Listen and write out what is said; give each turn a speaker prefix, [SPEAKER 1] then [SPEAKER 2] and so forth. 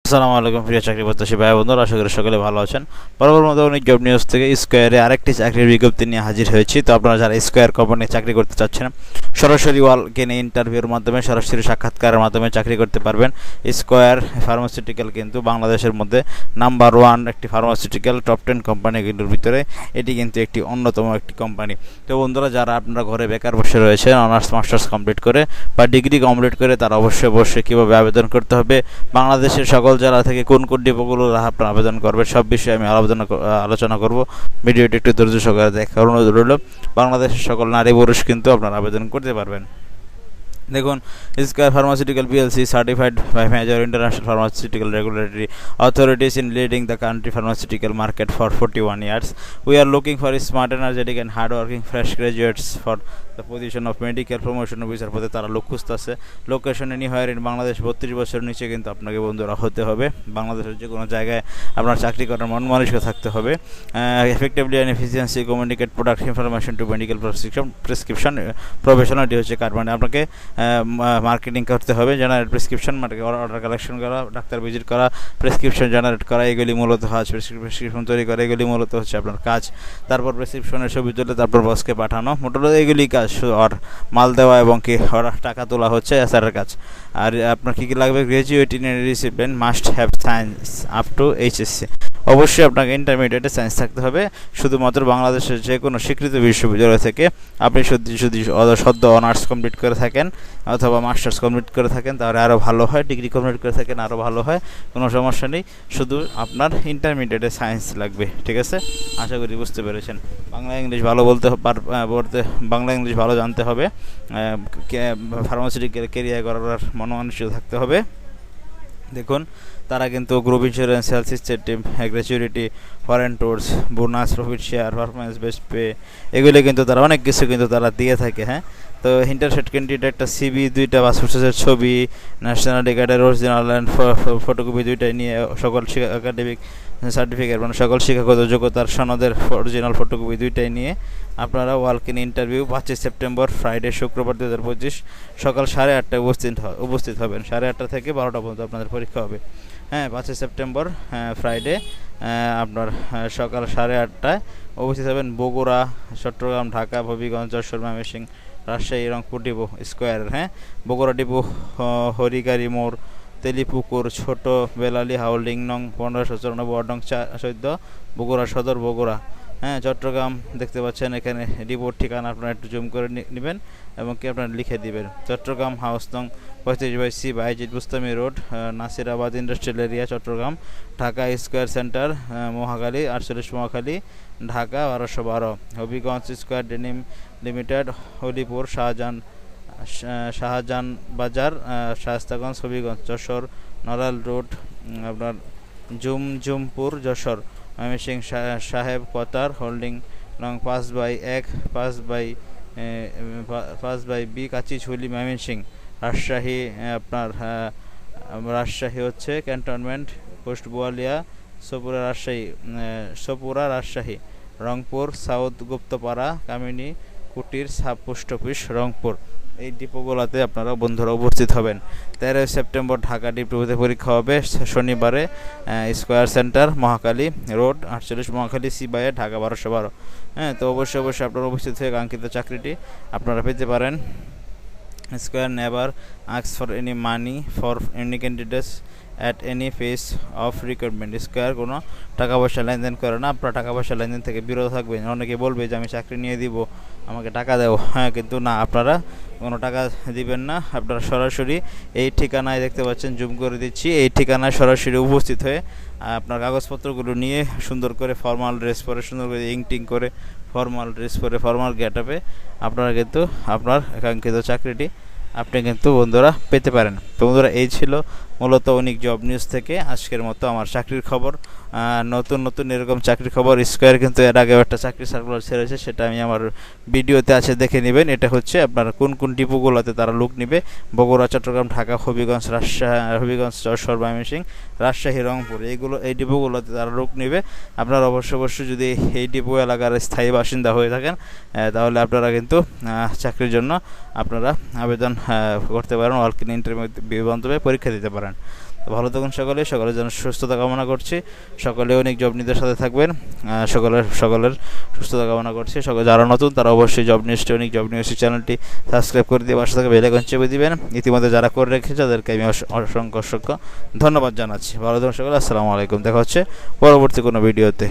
[SPEAKER 1] আসসালামু আলাইকুম প্রিয় চাকরি প্রত্যাশী ভাই বন্ধুরা, আশা করি সকলে ভালো আছেন। বরাবর মতো অনেক জব নিউজ থেকে স্কোয়ারে আরেকটি চাকরির বিজ্ঞপ্তি নিয়ে হাজির হয়েছি। তো আপনারা যারা স্কোয়ার কোম্পানি চাকরি করতে চাচ্ছেন, সরাসরি ওয়ালক-ইন ইন্টারভিউর মাধ্যমে, সরাসরি সাক্ষাৎকারের মাধ্যমে চাকরি করতে পারবেন। স্কোয়ার ফার্মাসিউটিক্যাল কিন্তু বাংলাদেশের মধ্যে নাম্বার 1 একটি ফার্মাসিউটিক্যাল টপ 10 কোম্পানিগুলোর ভিতরে এটি কিন্তু একটি অন্যতম একটি কোম্পানি। তো বন্ধুরা, যারা আপনারা ঘরে বেকার বসে রয়েছেন, অনার্স মাস্টার্স কমপ্লিট করে বা ডিগ্রি কমপ্লিট করে, তারা অবশ্যই কীভাবে আবেদন করতে হবে, বাংলাদেশের সকল জেলা থেকে কোন কোন ডিপোগুলো আপনার আবেদন করবে, সব বিষয়ে আমি আলোচনা করব। ভিডিওটি একটু ধৈর্য সহকারে দেখার অনুরোধ রইল। বাংলাদেশের সকল নারী পুরুষ কিন্তু আপনারা আবেদন করতে পারবেন। দেখুন, square pharmaceutical PLC certified by major international pharmaceutical regulatory authorities in leading the country pharmaceutical market for 41 years. We are looking for smart, energetic and hard-working fresh graduates for the position of medical promotion officer পদে তারা লোক খুঁজতেছে। Location anywhere in Bangladesh. 32 বছর নিচে কিন্তু আপনাকে বন্ধুরা হতে হবে। বাংলাদেশের যে কোনো জায়গায় আপনার চাকরি করার মন মানসিকতা থাকতে হবে। Effectively and efficiency communicate product information to medical prescription professionality হচ্ছে কার, মানে আপনাকে মার্কেটিং করতে হবে, জেনারেট প্রেসক্রিপশন, মানে অর্ডার কালেকশন করা, ডাক্তার ভিজিট করা, প্রেসক্রিপশন জেনারেট করা, এগুলি মূলত কাজ। প্রেসক্রিপশন তৈরি করা, এগুলি মূলত হচ্ছে আপনার কাজ। তারপর প্রেসক্রিপশনের ছবি তুলে তারপর বসকে পাঠানো, মোটামুটি এগুলি কাজ। আর মাল দেওয়া এবং কি টাকা তোলা হচ্ছে এসআরের কাজ। আর আপনার কী কী লাগবে, graduate in discipline, must have science up to HSC. অবশ্যই আপনাকে ইন্টারমিডিয়েটে সায়েন্স থাকতে হবে। শুধুমাত্র বাংলাদেশের যে কোনো স্বীকৃত বিশ্ববিদ্যালয় থেকে আপনি যদি সদ্য অনার্স কমপ্লিট করে থাকেন অথবা মাস্টার্স কমপ্লিট করে থাকেন তাহলে আরও ভালো হয়, ডিগ্রি কমপ্লিট করে থাকেন আরও ভালো হয়, কোনো সমস্যা নেই। শুধু আপনার ইন্টারমিডিয়েটে সায়েন্স লাগবে, ঠিক আছে? আশা করি বুঝতে পেরেছেন। বাংলা ইংলিশ ভালো বাংলা ইংলিশ ভালো জানতে হবে। ফার্মাসিউটিক্যাল কেরিয়ার করার মনোমানসিক থাকতে হবে। দেখুন, তারা কিন্তু group insurance, health system, gratuity, foreign tours, bonus, profit share, performance best pay, এগুলো কিন্তু তারা অনেক কিছু কিন্তু তারা দিয়ে থাকে। হ্যাঁ, তো ইন্টারেস্টেড ক্যান্ডিডেট একটা সিবি, 2টা পাসপোর্ট সাইজের ছবি, ন্যাশনাল আইডি কার্ডের অরিজিনাল অ্যান্ড ফটোকপি 2টাই নিয়ে, সকল একাডেমিক সার্টিফিকেট মানে সকল শিক্ষাগত যোগ্যতার সনদের অরিজিনাল ফটোকপি 2টাই নিয়ে আপনারা ওয়ালক-ইন ইন্টারভিউ 5 সেপ্টেম্বর ফ্রাইডে শুক্রবার 2025 সকাল 8:30টায় উপস্থিত হবেন। 8:30 থেকে 12টা পর্যন্ত আপনাদের পরীক্ষা হবে। হ্যাঁ, 5 সেপ্টেম্বর ফ্রাইডে আপনার সকাল 8:30টায় উপস্থিত হবেন। Bogura, Chattogram, Dhaka, Habiganj, Jessore, Mymensingh, Rajshahi, Rangpur depot square. হ্যাঁ, বগুড়া ডিপো হরিগাড়ি মোড়, তেলিপুকুর, ছোট বেলালি হাউলিং নং 1594 ওয়ার্ড নং 14, বগুড়া সদর, বগুড়া। হ্যাঁ, চট্টগ্রাম দেখতে পাচ্ছেন এখানে ডিপোর ঠিকানা আপনারা একটু জুম করে নেবেন এবং কি আপনারা লিখে দিবেন। চট্টগ্রাম হাউস নং 35/C Bayazid Bostami road, Nasirabad industrial area, Chittagong. Dhaka Square Centre, Mohakhali 48 Mohakhali, Dhaka 1212। Habiganj Square Denim Limited, Holipur, Shahjahan Bazar, Shayestaganj, Habiganj. Jessore Narail road আপনার জুমপুর, যশোর। ময়মনসিংহ সাহেব কতার হোল্ডিং নং 5/1 5/B কাচিঝুলি, ময়মনসিংহ। রাজশাহী আপনার রাজশাহী হচ্ছে cantonment post Boalia, Sapura Rajshahi. Rangpur South Guptapara, Kamini Kutir, sub post office, Rangpur. এই ডিপোগুলোতে আপনারা বন্ধুরা উপস্থিত হবেন। 13 সেপ্টেম্বর ঢাকা ডিপোতে পরীক্ষা হবে শনিবারে, Square Centre, Mohakhali road, 48 Mohakhali, সিবাইয়ে, ঢাকা 1212। হ্যাঁ, তো অবশ্যই আপনারা উপস্থিত হয়ে কাঙ্ক্ষিত চাকরিটি আপনারা পেতে পারেন। Square never asks for any money for any candidates at any phase of recruitment. Square কোনো টাকা পয়সা লেনদেন করে না, আপনারা টাকা পয়সা লেনদেন থেকে বিরত থাকবেন। অনেকে বলবে যে আমি চাকরি নিয়ে দিব, আমাকে টাকা দেও। হ্যাঁ, কিন্তু না, আপনারা কোনো টাকা দিবেন না। আপনারা সরাসরি এই ঠিকানায় দেখতে পাচ্ছেন, জুম করে দিচ্ছি, এই ঠিকানায় সরাসরি উপস্থিত হয়ে আপনার কাগজপত্রগুলো নিয়ে সুন্দর করে ফর্মাল ড্রেস পরে, সুন্দর করে ইংটিং করে, ফর্মাল ড্রেস পরে, ফর্মাল গেটআপে আপনারা কিন্তু আপনার কাঙ্ক্ষিত চাকরিটি আপনি কিন্তু বন্ধুরা পেতে পারেন। তো বন্ধুরা, এই ছিল মূলত অনেক জব নিউজ থেকে আজকের মতো আমার চাকরির খবর। নতুন এরকম চাকরির খবর। স্কোয়ার কিন্তু এর আগেও একটা চাকরি সার্কুলার ছেড়েছে, সেটা আমি আমার ভিডিওতে আছে, দেখে নেবেন। এটা হচ্ছে আপনার কোন ডিপোগুলোতে তারা লোক নেবে: বগুড়া, চট্টগ্রাম, ঢাকা, হবিগঞ্জ, হবিগঞ্জ, যশোর, ময়মনসিংহ, রাজশাহী, রংপুর। এই ডিপোগুলোতে তারা লোক নেবে। আপনারা অবশ্যই যদি এই ডিপো এলাকার স্থায়ী বাসিন্দা হয়ে থাকেন তাহলে আপনারা কিন্তু চাকরির জন্য আপনারা আবেদন করতে পারেন, ওয়ালক-ইন ইন্টারভিউ মাধ্যমে পরীক্ষা দিতে পারেন। ভালো থাকুন সকলের জন্য সুস্থতা কামনা করছি। সকলে অনেক জব নিউজের সাথে থাকবেন। সকলের সুস্থতা কামনা করছি। যারা নতুন তারা অবশ্যই জব নিউজ চ্যানেলটি সাবস্ক্রাইব করে দিয়ে পাশে থাকা বেল আইকন চেপে দিবেন। ইতিমধ্যে যারা করে রেখেছে তাদেরকে আমি অসংখ্য ধন্যবাদ জানাচ্ছি। ভালো থাকুন সকলে। আসসালামু আলাইকুম। দেখা হচ্ছে পরবর্তী কোনো ভিডিওতে।